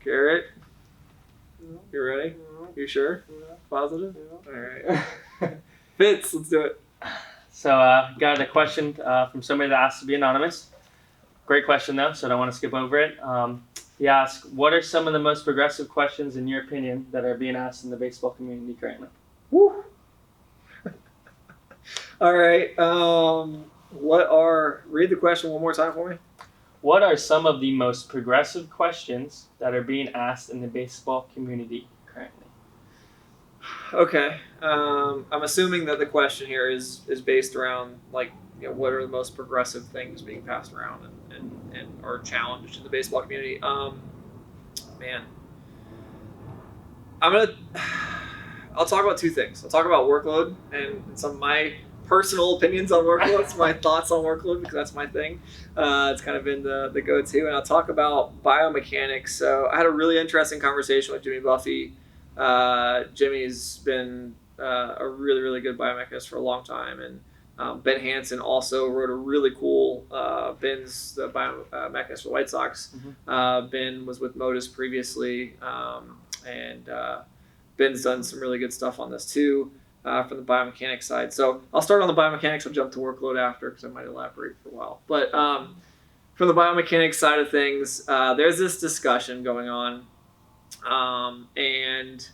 Garrett, you ready? You sure? Positive? All right. Fitz, let's do it. So got a question from somebody that asked to be anonymous. Great question though, so I don't want to skip over it. He asked, what are some of the most progressive questions in your opinion that are being asked in the baseball community currently? Woo. All right. Read the question one more time for me. What are some of the most progressive questions that are being asked in the baseball community currently? Okay. I'm assuming that the question here is based around what are the most progressive things being passed around and are challenged in the baseball community. Man, I'll talk about two things. I'll talk about workload and some of my personal opinions on workload, my thoughts on workload, because that's my thing. It's kind of been the go-to. And I'll talk about biomechanics. So I had a really interesting conversation with Jimmy Buffy. Jimmy's been a really, really good biomechanist for a long time. And Ben Hansen also wrote a really cool, Ben's the biomechanist for the White Sox. Mm-hmm. Ben was with Modus previously. And Ben's done some really good stuff on this too. From the biomechanics side. So I'll start on the biomechanics. I'll jump to workload after because I might elaborate for a while. But from the biomechanics side of things, there's this discussion going on. And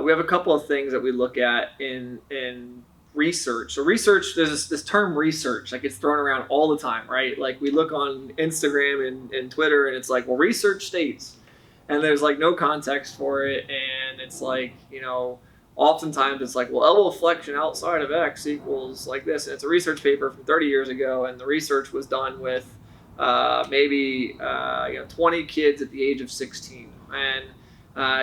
we have a couple of things that we look at in research. So research, there's this term research, like it's thrown around all the time, right? Like we look on Instagram and Twitter and it's like, well, research states. And there's like no context for it. And it's like, oftentimes it's like, well, elbow flexion outside of X equals like this. And it's a research paper from 30 years ago. And the research was done with maybe 20 kids at the age of 16. And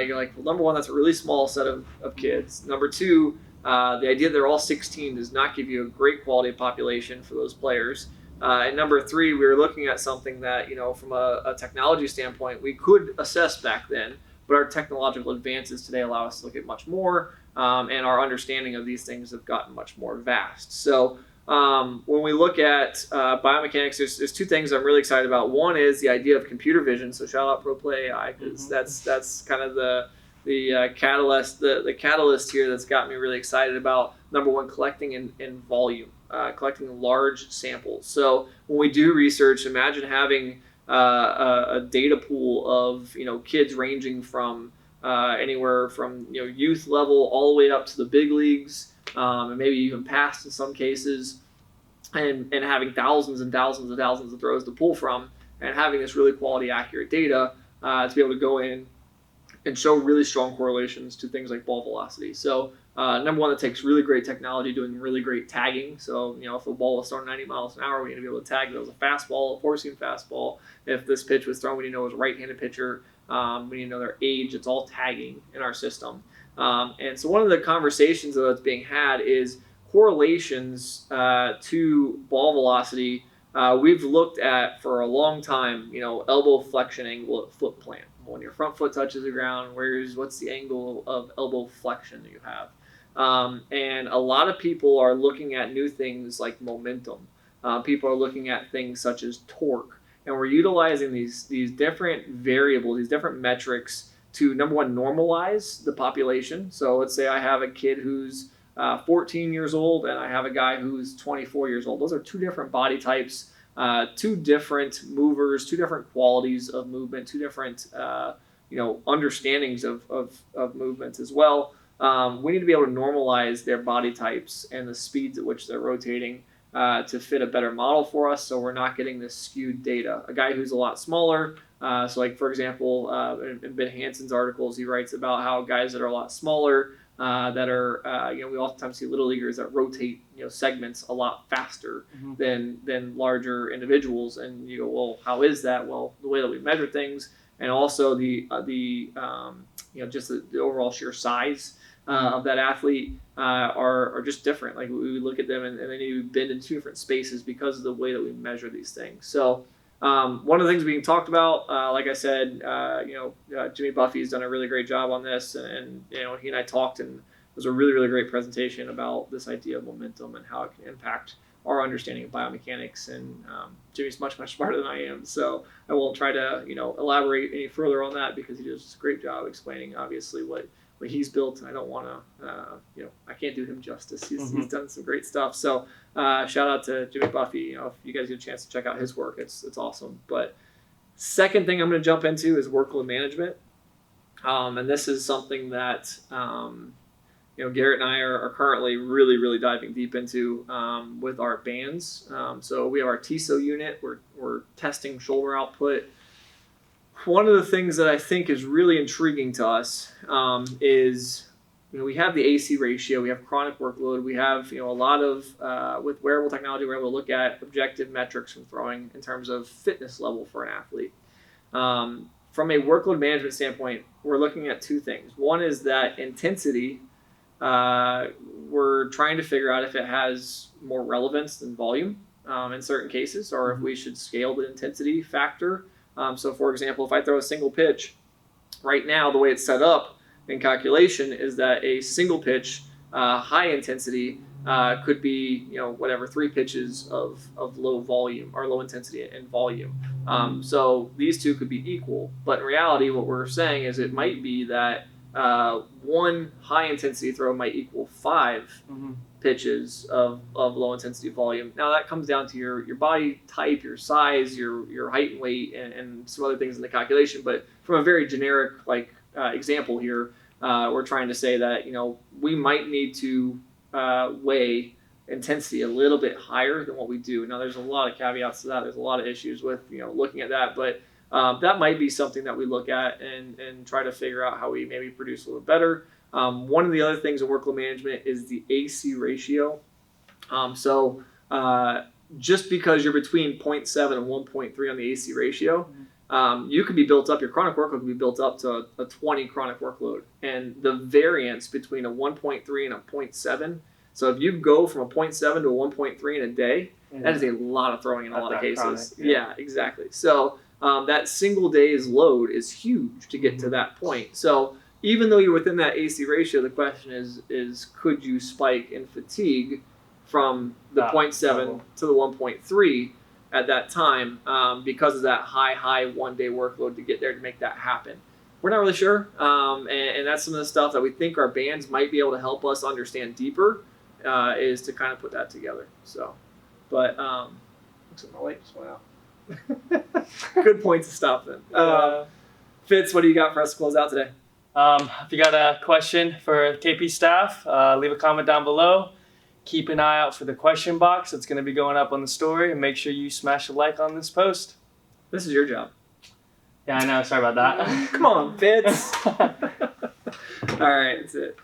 you're like, well, number one, that's a really small set of kids. Number two, the idea that they're all 16 does not give you a great quality of population for those players. And number three, we were looking at something that, from a technology standpoint, we could assess back then, but our technological advances today allow us to look at much more, and our understanding of these things have gotten much more vast. So when we look at biomechanics, there's two things I'm really excited about. One is the idea of computer vision. So shout out ProPlay AI, because that's kind of the catalyst, the catalyst here that's got me really excited about, number one, collecting in volume. Collecting large samples. So when we do research, imagine having a data pool of kids ranging from anywhere from youth level all the way up to the big leagues, and maybe even past in some cases, and having thousands and thousands and thousands of throws to pull from, and having this really quality, accurate data to be able to go in and show really strong correlations to things like ball velocity. So number one, it takes really great technology doing really great tagging. So, if a ball was thrown 90 miles an hour, we need to be able to tag that it was a fastball, a four-seam fastball. If this pitch was thrown, we need to know it was a right-handed pitcher. We need to know their age. It's all tagging in our system. And so one of the conversations that's being had is correlations to ball velocity. We've looked at for a long time, elbow flexion angle at foot plant. When your front foot touches the ground, what's the angle of elbow flexion that you have? And a lot of people are looking at new things like momentum. People are looking at things such as torque. And we're utilizing these different variables, these different metrics to, number one, normalize the population. So let's say I have a kid who's 14 years old and I have a guy who's 24 years old. Those are two different body types. Two different movers, two different qualities of movement, two different understandings of movements as well. We need to be able to normalize their body types and the speeds at which they're rotating to fit a better model for us, so we're not getting this skewed data. A guy who's a lot smaller, so like for example, in Ben Hansen's articles, he writes about how guys that are a lot smaller, that are we oftentimes see little leaguers that rotate segments a lot faster than larger individuals, and you go, well, how is that? Well, the way that we measure things, and also the just the overall sheer size of that athlete are just different. Like we look at them and they need to bend in two different spaces because of the way that we measure these things. So one of the things being talked about, like I said, Jimmy Buffy's done a really great job on this, and he and I talked, and it was a really, really great presentation about this idea of momentum and how it can impact our understanding of biomechanics. And Jimmy's much smarter than I am, so I won't try to elaborate any further on that because he does a great job explaining obviously what he's built, and I don't want to I can't do him justice. He's done some great stuff. So shout out to Jimmy Buffy. If you guys get a chance to check out his work, it's awesome. But second thing I'm going to jump into is workload management. And this is something that Garrett and I are currently really diving deep into with our bands. So we have our TISO unit. We're testing shoulder output. One of the things that I think is really intriguing to us is we have the AC ratio, we have chronic workload, we have a lot of with wearable technology we're able to look at objective metrics from throwing in terms of fitness level for an athlete. From a workload management standpoint, we're looking at two things. One is that intensity. We're trying to figure out if it has more relevance than volume in certain cases, or if we should scale the intensity factor. So, for example, if I throw a single pitch, right now the way it's set up in calculation is that a single pitch, high intensity, could be 3 pitches of low volume or low intensity and volume. So these two could be equal, but in reality, what we're saying is it might be that one high intensity throw might equal 5 pitches of low intensity volume. Now that comes down to your body type, your size, your height and weight, and some other things in the calculation. But from a very generic example here, we're trying to say that we might need to weigh intensity a little bit higher than what we do. Now there's a lot of caveats to that. There's a lot of issues with looking at that, but that might be something that we look at and try to figure out how we maybe produce a little better. One of the other things in workload management is the AC ratio. So just because you're between 0.7 and 1.3 on the AC ratio, you could be built up, your chronic workload could be built up to a 20 chronic workload. And the variance between a 1.3 and a 0.7, so if you go from a 0.7 to a 1.3 in a day, that is a lot of throwing in a lot of cases. Chronic, yeah, exactly. So that single day's load is huge to get to that point. So even though you're within that AC ratio, the question is could you spike in fatigue from the 0.7 to the 1.3 at that time because of that high 1 day workload to get there to make that happen? We're not really sure, and that's some of the stuff that we think our bands might be able to help us understand deeper, is to kind of put that together. So, but looks like my light just went out. Good point to stop then. Fitz, what do you got for us to close out today? If you got a question for KP staff, leave a comment down below. Keep an eye out for the question box that's going to be going up on the story, and make sure you smash a like on this post. This is your job. Yeah, I know. Sorry about that. Come on, Fitz. All right, that's it.